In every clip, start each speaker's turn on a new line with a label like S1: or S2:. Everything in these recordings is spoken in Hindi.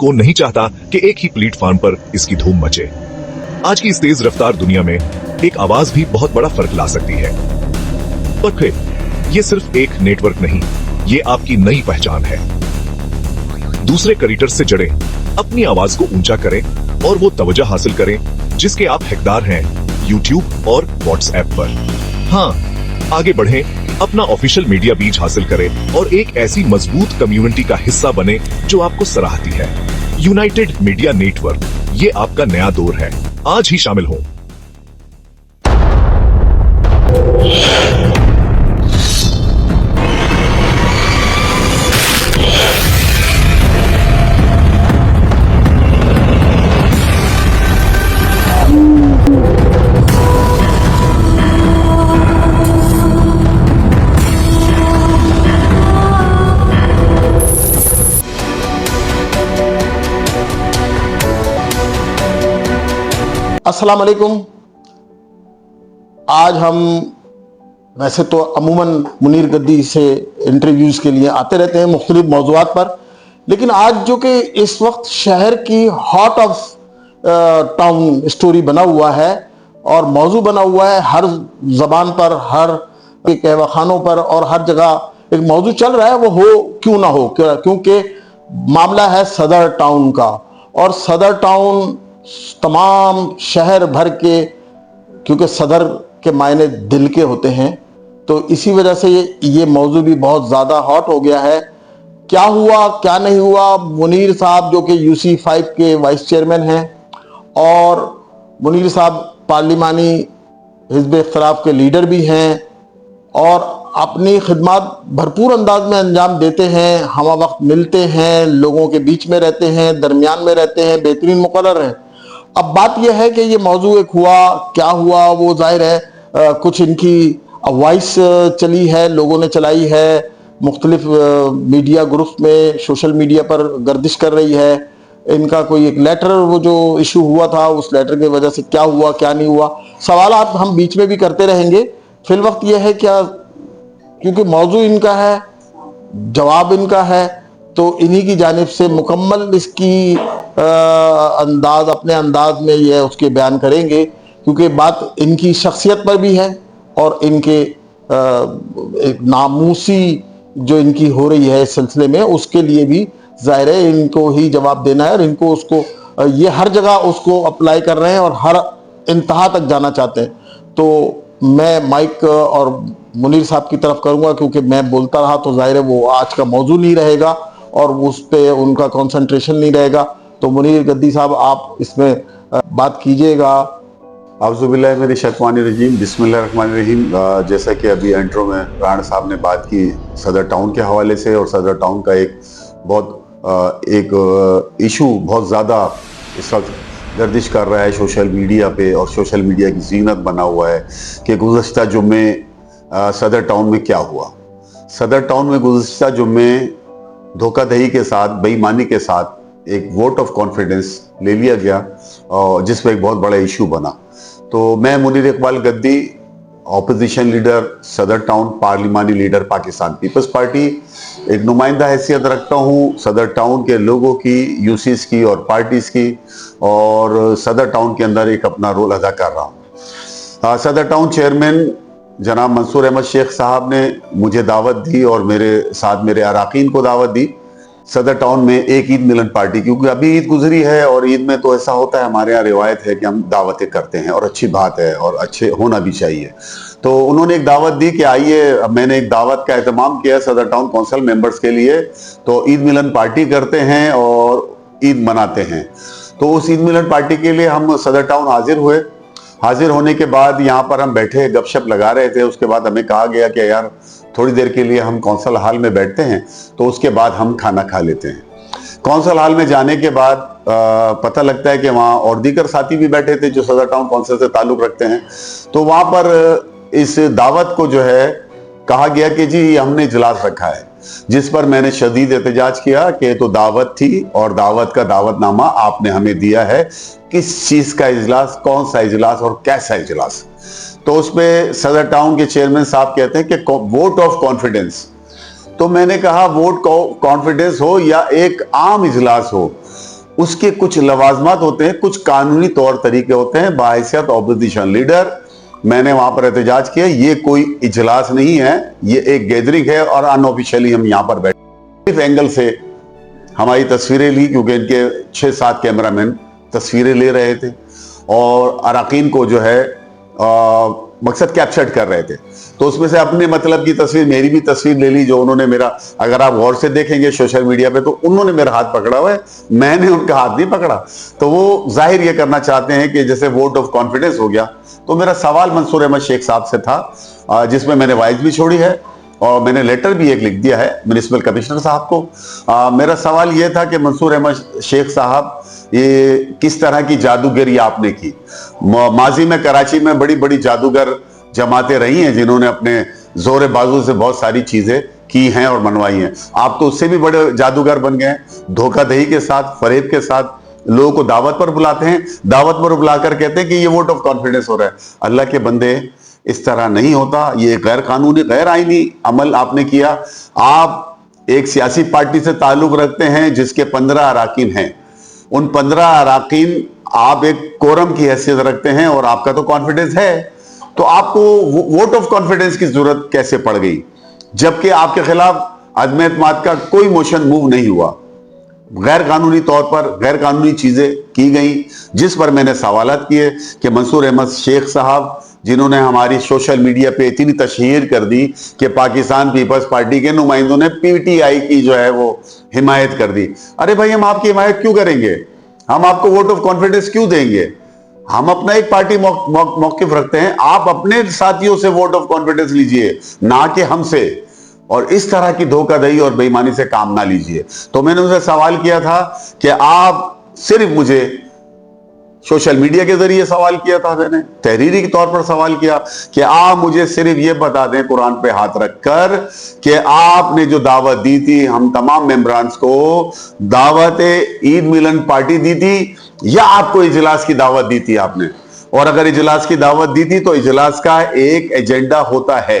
S1: कौन नहीं चाहता कि एक ही प्लेटफॉर्म पर इसकी धूम मचे। आज की इस तेज रफ्तार दुनिया में एक आवाज भी बहुत बड़ा फर्क ला सकती है। पर फिर ये सिर्फ एक नेटवर्क नहीं, ये आपकी नई पहचान है। दूसरे क्रिएटर्स से जड़े, अपनी आवाज को ऊंचा करें और वो तवज्जो हासिल करें जिसके आप हकदार हैं YouTube और WhatsApp पर। हाँ, आगे बढ़ें, अपना ऑफिशियल मीडिया बीज हासिल करें और एक ऐसी मजबूत कम्युनिटी का हिस्सा बने जो आपको सराहती है। यूनाइटेड मीडिया नेटवर्क, ये आपका नया दौर है। आज ही शामिल हो।
S2: अस्सलाम वालेकुम। आज हम वैसे तो अमूमन मुनीर गद्दी से इंटरव्यूज़ के लिए आते रहते हैं मुख्तलिफ मौज़ूआत पर, लेकिन आज जो कि इस वक्त शहर की हॉट ऑफ टाउन स्टोरी बना हुआ है और मौजू बना हुआ है, हर ज़बान पर, हर कहवाखानों पर और हर जगह एक मौजू चल रहा है, वो हो क्यों ना हो, क्योंकि मामला है सदर टाउन का। और सदर टाउन तमाम शहर भर के, क्योंकि सदर के मायने दिल के होते हैं, तो इसी वजह से ये मौजू भी बहुत ज़्यादा हॉट हो गया है। क्या हुआ क्या नहीं हुआ, मुनीर साहब जो कि UC5 के वाइस चेयरमैन हैं और मुनीर साहब पार्लिमानी हिज़्ब इख्तिलाफ के लीडर भी हैं और अपनी खिदमत भरपूर अंदाज में अंजाम देते हैं, हमा वक्त मिलते हैं, लोगों के बीच में रहते हैं, दरमियान में रहते हैं, बेहतरीन मुकर्रर हैं। अब बात यह है कि ये मौजू एक हुआ, क्या हुआ वो जाहिर है कुछ इनकी वॉइस चली है, लोगों ने चलाई है, मुख्तलिफ मीडिया ग्रुप्स में, सोशल मीडिया पर गर्दिश कर रही है। इनका कोई एक लेटर, वो जो इशू हुआ था, उस लेटर की वजह से क्या हुआ क्या नहीं हुआ, सवाल आप हम बीच में भी करते रहेंगे। फिल वक्त यह है क्या, क्योंकि मौजू इनका है, जवाब इनका है, तो इन्हीं की जानिब से मुकम्मल इसकी अंदाज, अपने अंदाज में यह उसके बयान करेंगे, क्योंकि बात इनकी शख्सियत पर भी है और इनके एक नामूसी जो इनकी हो रही है इस सिलसिले में, उसके लिए भी जाहिर है इनको ही जवाब देना है और इनको उसको ये हर जगह उसको अप्लाई कर रहे हैं और हर इंतहा तक जाना चाहते हैं। तो मैं माइक और मुनीर साहब की तरफ करूंगा, क्योंकि मैं बोलता रहा तो जाहिर है वो आज का मौजू नहीं रहेगा और उस पर उनका कंसंट्रेशन नहीं रहेगा। तो मुनीर गद्दी साहब, आप इसमें बात कीजिएगा।
S3: आउज़ुबिल्लाहि मिनश शैतानिर रजीम, बिस्मिल्लाहिर्रहमानिर्रहीम। जैसा कि अभी इंट्रो में राणा साहब ने बात की सदर टाउन के हवाले से, और सदर टाउन का एक बहुत एक इशू बहुत ज़्यादा इस वक्त गर्दिश कर रहा है सोशल मीडिया पे, और सोशल मीडिया की जीनत बना हुआ है कि गुज़श्ता जुम्मे सदर टाउन में क्या हुआ। सदर टाउन में गुज़श्ता जुम्मे धोखाधड़ी के साथ, बेईमानी के साथ एक वोट ऑफ कॉन्फिडेंस ले लिया गया और जिस पर एक बहुत बड़ा इशू बना। तो मैं Munir Iqbal Gaddi, opposition leader Saddar town, पार्लिमानी लीडर पाकिस्तान पीपल्स पार्टी, एक नुमाइंदा हैसियत रखता हूँ सदर टाउन के लोगों की, यूसीस की और पार्टीज की, और सदर टाउन के अंदर एक अपना रोल अदा कर रहा हूँ। सदर टाउन चेयरमैन जनाब मंसूर अहमद शेख साहब ने मुझे दावत दी और मेरे साथ मेरे अराकीन को दावत दी सदर टाउन में एक ईद मिलन पार्टी, क्योंकि अभी ईद गुजरी है और ईद में तो ऐसा होता है, हमारे यहाँ रिवायत है कि हम दावतें करते हैं और अच्छी बात है और अच्छे होना भी चाहिए। तो उन्होंने एक दावत दी कि आइए, मैंने एक दावत का एहतमाम किया सदर टाउन काउंसिल मेंबर्स के लिए, तो ईद मिलन पार्टी करते हैं और ईद मनाते हैं। तो उस ईद मिलन पार्टी के लिए हम सदर टाउन हाजिर हुए। हाजिर होने के बाद यहाँ पर हम बैठे गपशप लगा रहे थे। उसके बाद हमें कहा गया कि यार थोड़ी देर के लिए हम कौंसल हॉल में बैठते हैं, तो उसके बाद हम खाना खा लेते हैं। कौंसल हॉल में जाने के बाद पता लगता है कि वहाँ और दीगर साथी भी बैठे थे जो सदर टाउन कौंसिल से ताल्लुक रखते हैं। तो वहाँ पर इस दावत को जो है कहा गया कि जी हमने इजलास रखा है, जिस पर मैंने शदीद एहतजाज किया कि तो दावत थी और दावत का दावतनामा आपने हमें दिया है, किस चीज का इजलास, कौन सा इजलास और कैसा इजलास। तो उस पे सदर टाउन के चेयरमैन साहब कहते हैं कि वोट ऑफ कॉन्फिडेंस। तो मैंने कहा वोट कॉन्फिडेंस हो या एक आम इजलास हो, उसके कुछ लवाजमात होते हैं, कुछ कानूनी तौर तरीके होते हैं। बाहैसियत ऑपोजिशन लीडर मैंने वहां पर एहतजाज किया। ये कोई इजलास नहीं है, ये एक गैदरिंग है और अनऑफिशियली हम यहां पर बैठे। इस एंगल से हमारी तस्वीरें ली, क्योंकि इनके 6-7 कैमरामैन तस्वीरें ले रहे थे और अराकीन को जो है मकसद कैप्चर कर रहे थे। तो उसमें से अपने मतलब की तस्वीर, मेरी भी तस्वीर ले ली, जो उन्होंने मेरा, अगर आप गौर से देखेंगे सोशल मीडिया पे, तो उन्होंने मेरा हाथ पकड़ा हुआ है, मैंने उनका हाथ नहीं पकड़ा। तो वो जाहिर ये करना चाहते हैं कि जैसे वोट ऑफ कॉन्फिडेंस हो गया। तो मेरा सवाल मंसूर अहमद शेख साहब से था, जिसमें मैंने वॉइस भी छोड़ी है और मैंने लेटर भी एक लिख दिया है म्युनिसिपल कमिश्नर साहब को। मेरा सवाल यह था कि मंसूर अहमद शेख साहब, ये किस तरह की जादूगरी आपने की? माजी में कराची में बड़ी बड़ी जादूगर जमातें रही हैं जिन्होंने अपने जोर बाजू से बहुत सारी चीजें की हैं और मनवाई हैं। आप तो उससे भी बड़े जादूगर बन गए हैं। धोखाधड़ी के साथ, फरेब के साथ लोगों को दावत पर बुलाते हैं, दावत पर बुलाकर कहते हैं कि ये वोट ऑफ कॉन्फिडेंस हो रहा है। अल्लाह के बंदे, इस तरह नहीं होता। ये गैर कानूनी, गैर आईनी अमल आपने किया। आप एक सियासी पार्टी से ताल्लुक रखते हैं जिसके 15 अराकीन हैं। उन 15 अराकीन आप एक कोरम की हैसियत रखते हैं और आपका तो कॉन्फिडेंस है, तो आपको वोट ऑफ कॉन्फिडेंस की जरूरत कैसे पड़ गई, जबकि आपके खिलाफ अदम एतमाद का कोई मोशन मूव नहीं हुआ? गैर कानूनी तौर पर गैर कानूनी चीजें की गई, जिस पर मैंने सवालात किए कि मंसूर अहमद शेख साहब, जिन्होंने हमारी सोशल मीडिया पे इतनी तशहीर कर दी कि पाकिस्तान पीपल्स पार्टी के नुमाइंदों ने पीटीआई की जो है वो हिमायत कर दी। अरे भाई, हम आपकी हिमायत क्यों करेंगे? हम आपको वोट ऑफ कॉन्फिडेंस क्यों देंगे? हम अपना एक पार्टी मौकिफ रखते हैं। आप अपने साथियों से वोट ऑफ कॉन्फिडेंस लीजिए, ना कि हमसे। और इस तरह की धोखाधड़ी और बेईमानी से काम ना लीजिए। तो मैंने उनसे सवाल किया था कि आप सिर्फ मुझे सोशल मीडिया के जरिए सवाल किया था, मैंने तहरीरी के तौर पर सवाल किया कि आप मुझे सिर्फ ये बता दें कुरान पे हाथ रखकर कि आपने जो दावत दी थी हम तमाम मेंबरान्स को, दावत ईद मिलन पार्टी दी थी या आपको इजलास की दावत दी थी आपने? और अगर इजलास की दावत दी थी तो इजलास का एक एजेंडा होता है,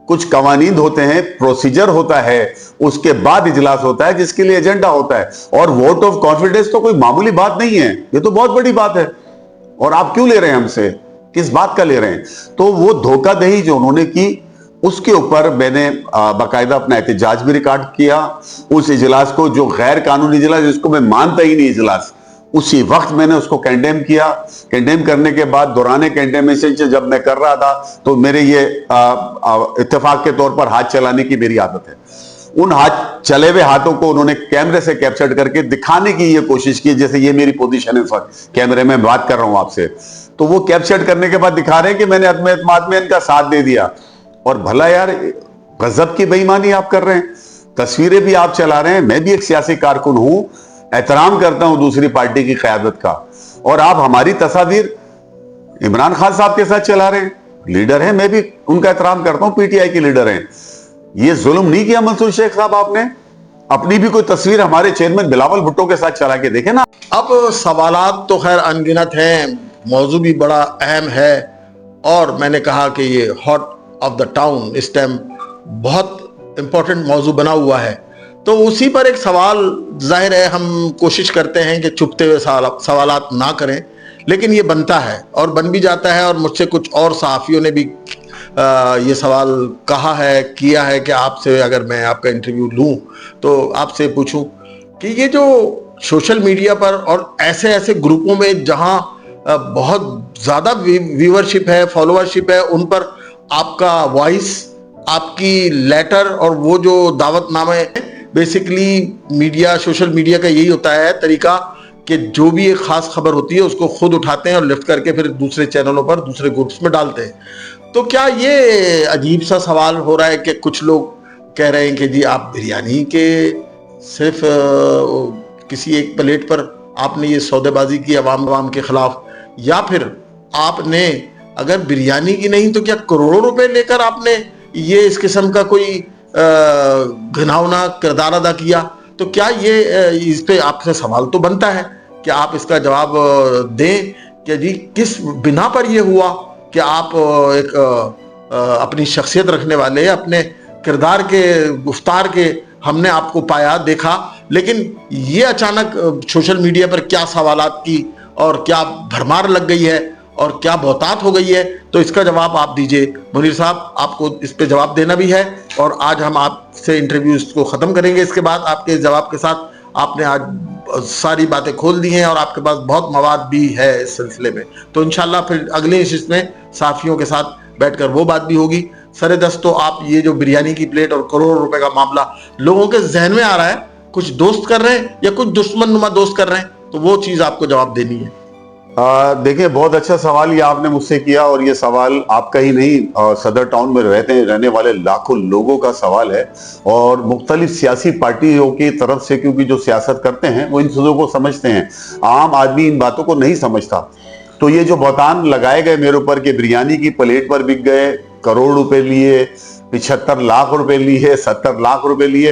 S3: कुछ कवानीन होते हैं, प्रोसीजर होता है, उसके बाद इजलास होता है जिसके लिए एजेंडा होता है। और वोट ऑफ कॉन्फिडेंस तो कोई मामूली बात नहीं है, ये तो बहुत बड़ी बात है। और आप क्यों ले रहे हैं हमसे? किस बात का ले रहे हैं? तो वो धोखाधड़ी जो उन्होंने की, उसके ऊपर मैंने बाकायदा अपना एहतजाज भी रिकॉर्ड किया। उस इजलास को, जो गैर कानूनी इजलास जिसको मैं मानता ही नहीं इजलास, उसी वक्त मैंने उसको कंडेम किया। कंडेम करने के बाद दौरान कंडेमेशन से जब मैं कर रहा था तो मेरे ये इत्तेफाक के तौर पर हाथ चलाने की मेरी आदत है। उन हाथ चले हुए हाथों को उन्होंने कैमरे से कैप्चर करके दिखाने की ये कोशिश की, जैसे ये मेरी पोजीशन है इस वक्त कैमरे में बात कर रहा हूं आपसे, तो वो कैप्चर करने के बाद दिखा रहे हैं कि मैंने अदम एतमाद में इनका साथ दे दिया। और भला यार, गजब की बेईमानी आप कर रहे हैं। तस्वीरें भी आप चला रहे हैं। मैं भी एक सियासी कारकुन हूं, एहतराम करता हूं दूसरी पार्टी की क़यादत का, और आप हमारी तस्वीर इमरान खान साहब के साथ चला रहे हैं। लीडर हैं, मैं भी उनका एहतराम करता हूं, पीटीआई के लीडर हैं। ये जुल्म नहीं किया मंसूर शेख साहब आपने? अपनी भी कोई तस्वीर हमारे चेयरमैन बिलावल भुट्टो के साथ चला के देखे ना।
S2: अब सवालात तो खैर अनगिनत हैं, मौजू भी बड़ा अहम है, और मैंने कहा कि ये हॉट ऑफ द टाउन इस टाइम बहुत इंपॉर्टेंट मौजू बना हुआ है। तो उसी पर एक सवाल, जाहिर है हम कोशिश करते हैं कि चुपते हुए सवालात ना करें, लेकिन ये बनता है और बन भी जाता है। और मुझसे कुछ और सहाफ़ियों ने भी ये सवाल कहा है, किया है कि आपसे अगर मैं आपका इंटरव्यू लूं तो आपसे पूछूं कि ये जो सोशल मीडिया पर और ऐसे ऐसे ग्रुपों में जहां बहुत ज़्यादा व्यूअरशिप है, फॉलोअरशिप है, उन पर आपका वॉइस, आपकी लेटर और वो जो दावतनामे, बेसिकली मीडिया, सोशल मीडिया का यही होता है तरीका कि जो भी एक खास खबर होती है उसको खुद उठाते हैं और लिफ्ट करके फिर दूसरे चैनलों पर, दूसरे ग्रुप्स में डालते हैं। तो क्या ये अजीब सा सवाल हो रहा है कि कुछ लोग कह रहे हैं कि जी आप बिरयानी के सिर्फ किसी एक प्लेट पर आपने ये सौदेबाजी की अवाम के खिलाफ, या फिर आपने अगर बिरयानी की नहीं तो क्या करोड़ों रुपए लेकर आपने ये इस किस्म का कोई घिनौना किरदार अदा किया? तो क्या ये इस पे आपसे सवाल तो बनता है कि आप इसका जवाब दें कि जी किस बिना पर ये हुआ कि आप एक अपनी शख्सियत रखने वाले, अपने किरदार के, गुफ्तार के हमने आपको पाया, देखा, लेकिन ये अचानक सोशल मीडिया पर क्या सवालात की और क्या भरमार लग गई है और क्या बहुतात हो गई है, तो इसका जवाब आप दीजिए। मुनीर साहब, आपको इस पे जवाब देना भी है और आज हम आपसे इंटरव्यू को ख़त्म करेंगे। इसके बाद आपके जवाब के साथ आपने आज सारी बातें खोल दी हैं और आपके पास बहुत मवाद भी है इस सिलसिले में, तो इंशाल्लाह फिर अगले नशिस्त में साफियों के साथ बैठकर वो बात भी होगी। सरे दस्त तो आप ये जो बिरयानी की प्लेट और करोड़ों रुपए का मामला लोगों के जहन में आ रहा है, कुछ दोस्त कर रहे हैं या कुछ दुश्मन नुमा दोस्त कर रहे हैं, तो वो चीज आपको जवाब देनी है।
S3: देखिए, बहुत अच्छा सवाल ये आपने मुझसे किया और ये सवाल आपका ही नहीं, सदर टाउन में रहने वाले लाखों लोगों का सवाल है और मुख्तलिफ सियासी पार्टियों की तरफ से, क्योंकि जो सियासत करते हैं वो इन चीज़ों को समझते हैं, आम आदमी इन बातों को नहीं समझता। तो ये जो बहतान लगाए गए मेरे ऊपर कि बिरयानी की प्लेट पर बिक गए, करोड़ रुपए लिए, 75 लाख रुपए लिए, 70 लाख रुपए लिए,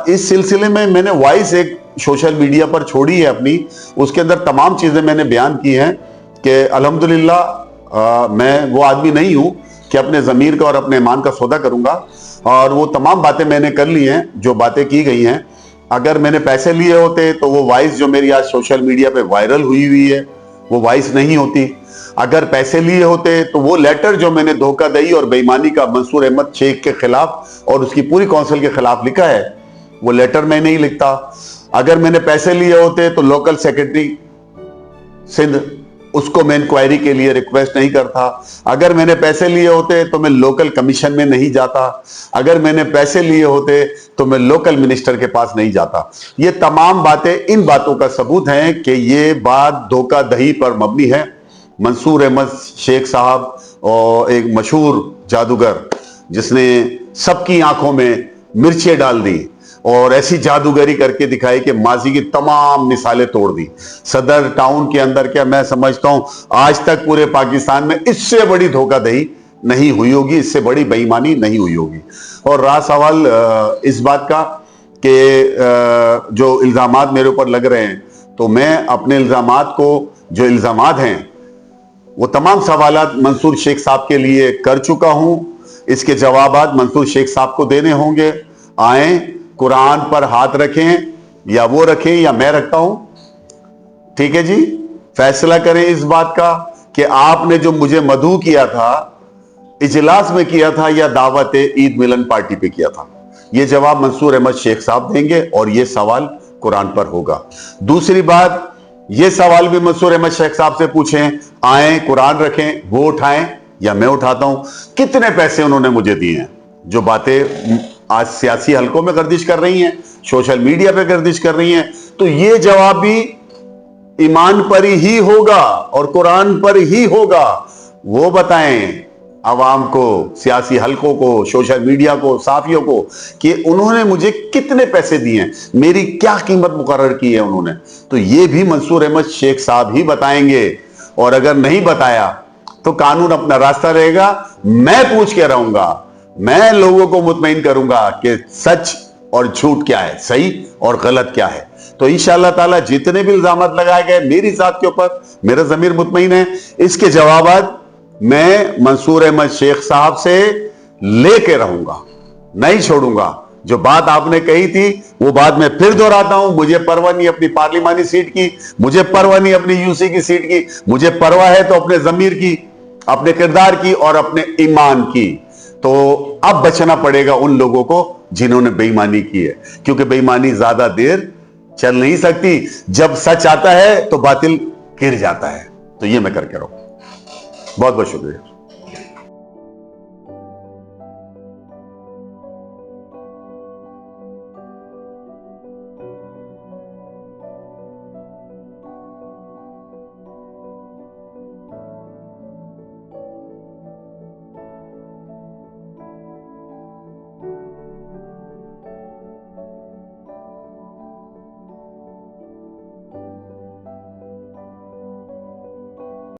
S3: इस सिलसिले में मैंने वॉइस एक सोशल मीडिया पर छोड़ी है अपनी, उसके अंदर तमाम चीजें मैंने बयान की हैं कि अल्हम्दुलिल्लाह मैं वो आदमी नहीं हूं कि अपने ज़मीर का और अपने ईमान का सौदा करूंगा, और वो तमाम बातें मैंने कर ली हैं जो बातें की गई हैं। अगर मैंने पैसे लिए होते तो वो वॉइस जो मेरी आज सोशल मीडिया पे वायरल हुई है वो वॉइस नहीं होती। अगर पैसे लिए होते तो वो लेटर जो मैंने धोखाधड़ी और बेईमानी का मंसूर अहमद शेख के खिलाफ और उसकी पूरी काउंसिल के खिलाफ लिखा है, वो लेटर मैं नहीं लिखता। अगर मैंने पैसे लिए होते तो लोकल सेक्रेटरी सिंध उसको मैं इंक्वायरी के लिए रिक्वेस्ट नहीं करता। अगर मैंने पैसे लिए होते तो मैं लोकल कमीशन में नहीं जाता। अगर मैंने पैसे लिए होते तो मैं लोकल मिनिस्टर के पास नहीं जाता। ये तमाम बातें इन बातों का सबूत हैं कि ये बात धोखाधड़ी पर मबनी है। मंसूर अहमद शेख साहब और एक मशहूर जादूगर जिसने सबकी आंखों में मिर्चें डाल दी और ऐसी जादूगरी करके दिखाई कि माजी की तमाम मिसालें तोड़ दी। सदर टाउन के अंदर क्या मैं समझता हूं आज तक पूरे पाकिस्तान में इससे बड़ी धोखाधड़ी नहीं हुई होगी, इससे बड़ी बेईमानी नहीं हुई होगी। और रहा सवाल इस बात का कि जो इल्जामात मेरे ऊपर लग रहे हैं, तो मैं अपने इल्जामात को, जो इल्जामात हैं वो तमाम सवालात मंसूर शेख साहब के लिए कर चुका हूं। इसके जवाबात मंसूर शेख साहब को देने होंगे। आए, कुरान पर हाथ रखें, या वो रखें या मैं रखता हूं, ठीक है जी, फैसला करें इस बात का कि आपने जो मुझे मदऊ किया था इजलास में किया था या दावत ईद मिलन पार्टी पे किया था। ये जवाब मंसूर अहमद शेख साहब देंगे और ये सवाल कुरान पर होगा। दूसरी बात, ये सवाल भी मंसूर अहमद शेख साहब से पूछें, आए, कुरान रखें, वो उठाएं या मैं उठाता हूं, कितने पैसे उन्होंने मुझे दिए हैं। जो बातें आज सियासी हलकों में गर्दिश कर रही हैं, सोशल मीडिया पे गर्दिश कर रही हैं, तो ये जवाब भी ईमान पर ही होगा और कुरान पर ही होगा। वो बताएं आवाम को, सियासी हलकों को, सोशल मीडिया को, साफियों को कि उन्होंने मुझे कितने पैसे दिए हैं, मेरी क्या कीमत मुकर्रर की है उन्होंने। तो ये भी मंसूर अहमद शेख साहब ही बताएंगे और अगर नहीं बताया तो कानून अपना रास्ता रहेगा। मैं पूछ के रहूंगा, मैं लोगों को मुतमईन करूंगा कि सच और झूठ क्या है, सही और गलत क्या है। तो इंशाअल्लाह ताला जितने भी इल्जामात लगाए गए मेरी जात के ऊपर, मेरा ज़मीर मुतमईन है, इसके जवाबात मैं मंसूर अहमद शेख साहब से लेके रहूंगा, नहीं छोड़ूंगा। जो बात आपने कही थी वो बात मैं फिर दोहराता हूं, मुझे परवाह नहीं अपनी पार्लिमानी सीट की, मुझे परवाह नहीं अपनी यूसी की सीट की, मुझे परवाह है तो अपने ज़मीर की, अपने किरदार की और अपने ईमान की। तो अब बचना पड़ेगा उन लोगों को जिन्होंने बेईमानी की है, क्योंकि बेईमानी ज्यादा देर चल नहीं सकती। जब सच आता है तो बातिल गिर जाता है। तो ये मैं करके रहूं। बहुत बहुत शुक्रिया।